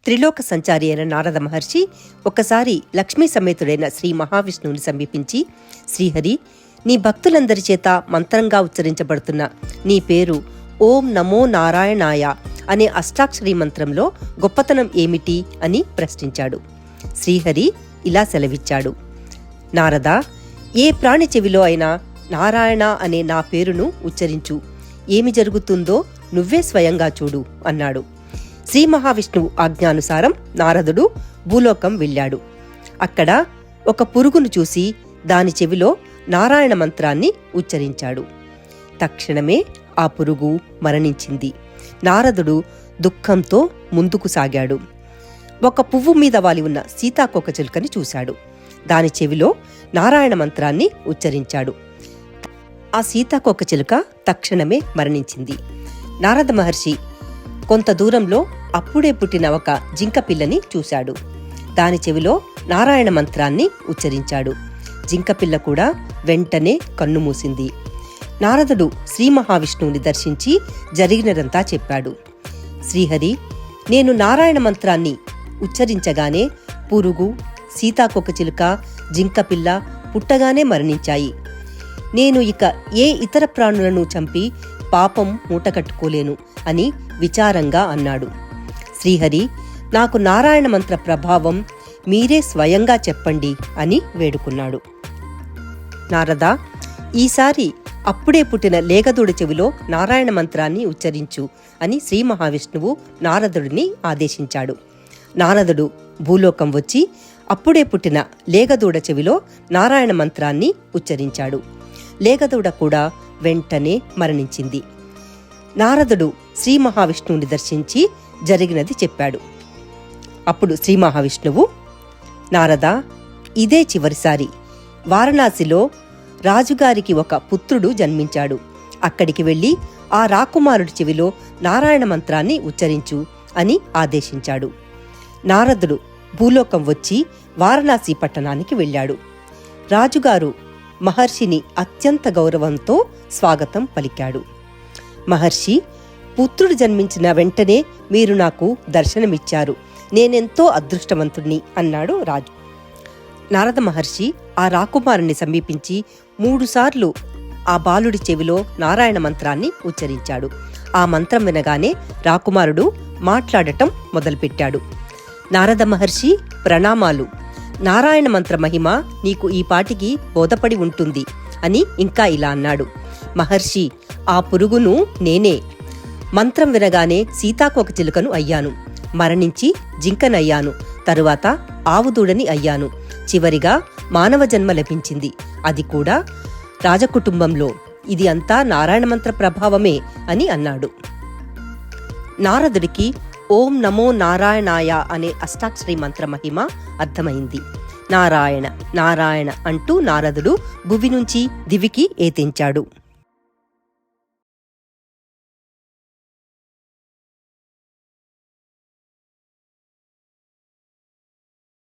త్రిలోక సంచారి అయిన నారద మహర్షి ఒకసారి లక్ష్మీ సమేతుడైన శ్రీ మహావిష్ణువుని సమీపించి, శ్రీహరి, నీ భక్తులందరి చేత మంత్రంగా ఉచ్చరించబడుతున్న నీ పేరు ఓం నమో నారాయణాయ అనే అష్టాక్షరీ మంత్రంలో గొప్పతనం ఏమిటి అని ప్రశ్నించాడు. శ్రీహరి ఇలా సెలవిచ్చాడు, నారద, ఏ ప్రాణి చెవిలో అయినా నారాయణ అనే నా పేరును ఉచ్చరించు, ఏమి జరుగుతుందో నువ్వే స్వయంగా చూడు అన్నాడు. శ్రీ మహావిష్ణువు ఆజ్ఞానుసారం నారదుడు భూలోకం వెళ్ళాడు. అక్కడ ఒక పురుగును చూసి దాని చెవిలో నారాయణ మంత్రాన్ని ఉచ్చరించాడు. తక్షణమే ఆ పురుగు మరణించింది. నారదుడు దుఃఖంతో ముందుకు సాగాడు. ఒక పువ్వు మీద వాలి ఉన్న సీతాకోకచిలుకని చూశాడు. దాని చెవిలో నారాయణ మంత్రాన్ని ఉచ్చరించాడు. ఆ సీతాకోకచిలుక తక్షణమే మరణించింది. నారద మహర్షి కొంత దూరంలో అప్పుడే పుట్టిన ఒక జింక పిల్లని చూశాడు. దాని చెవిలో నారాయణ మంత్రాన్ని ఉచ్చరించాడు. జింకపిల్ల కూడా వెంటనే కన్నుమూసింది. నారదుడు శ్రీ మహావిష్ణువుని దర్శించి జరిగినదంతా చెప్పాడు. శ్రీహరి, నేను నారాయణ మంత్రాన్ని ఉచ్చరించగానే పురుగు, సీతాకోకచిలుక, జింకపిల్ల పుట్టగానే మరణించాయి. నేను ఇక ఏ ఇతర ప్రాణులను చంపి పాపం మూటకట్టుకోలేను అని విచారంగా అన్నాడు. శ్రీహరి, నాకు నారాయణ మంత్ర ప్రభావం మీరే స్వయంగా చెప్పండి అని వేడుకున్నాడు. నారద, ఈసారి అప్పుడే పుట్టిన లేగదూడ చెవిలో నారాయణ మంత్రాన్ని ఉచ్చరించు అని శ్రీ మహావిష్ణువు నారదుడిని ఆదేశించాడు. నారదుడు భూలోకం వచ్చి అప్పుడే పుట్టిన లేగదూడ చెవిలో నారాయణ మంత్రాన్ని ఉచ్చరించాడు. లేగదూడ కూడా వెంటనే మరణించింది. నారదుడు శ్రీ మహావిష్ణువుని దర్శించి జరిగినది చెప్పాడు. అప్పుడు శ్రీ మహావిష్ణువు, నారద, ఇదే చివరిసారి. వారణాసిలో రాజుగారికి ఒక పుత్రుడు జన్మించాడు. అక్కడికి వెళ్ళి ఆ రాకుమారుడి చెవిలో నారాయణ మంత్రాన్ని ఉచ్చరించు అని ఆదేశించాడు. నారదుడు భూలోకం వచ్చి వారణాసి పట్టణానికి వెళ్ళాడు. రాజుగారు మహర్షిని అత్యంత గౌరవంతో స్వాగతం పలికాడు. మహర్షి, పుత్రుడు జన్మించిన వెంటనే మీరు నాకు దర్శనమిచ్చారు. నేనెంతో అదృష్టవంతుణ్ణి అన్నాడు రాజు. నారద మహర్షి ఆ రాకుమారుని సమీపించి 3 సార్లు ఆ బాలుడి చెవిలో నారాయణ మంత్రాన్ని ఉచ్చరించాడు. ఆ మంత్రం వినగానే రాకుమారుడు మాట్లాడటం మొదలుపెట్టాడు. నారద మహర్షి, ప్రణామాలు. నారాయణ మంత్ర మహిమ నీకు ఈ పాటికి బోధపడి ఉంటుంది అని ఇంకా ఇలా అన్నాడు. మహర్షి, ఆ పురుగును నేనే. మంత్రం వినగానే సీతాకోకచిలుకను అయ్యాను, మరణించి జింకనయ్యాను, తరువాత ఆవుదూడని అయ్యాను, చివరిగా మానవ జన్మ లభించింది, అది కూడా రాజకుటుంబంలో. ఇది అంతా నారాయణ మంత్ర ప్రభావమే అని అన్నాడు. నారదుడికి ఓం నమో నారాయణాయ అనే అష్టాక్షరి మంత్ర మహిమ అర్థమైంది. నారాయణ నారాయణ అంటూ నారదుడు భువి నుంచి దివికి ఏతించాడు.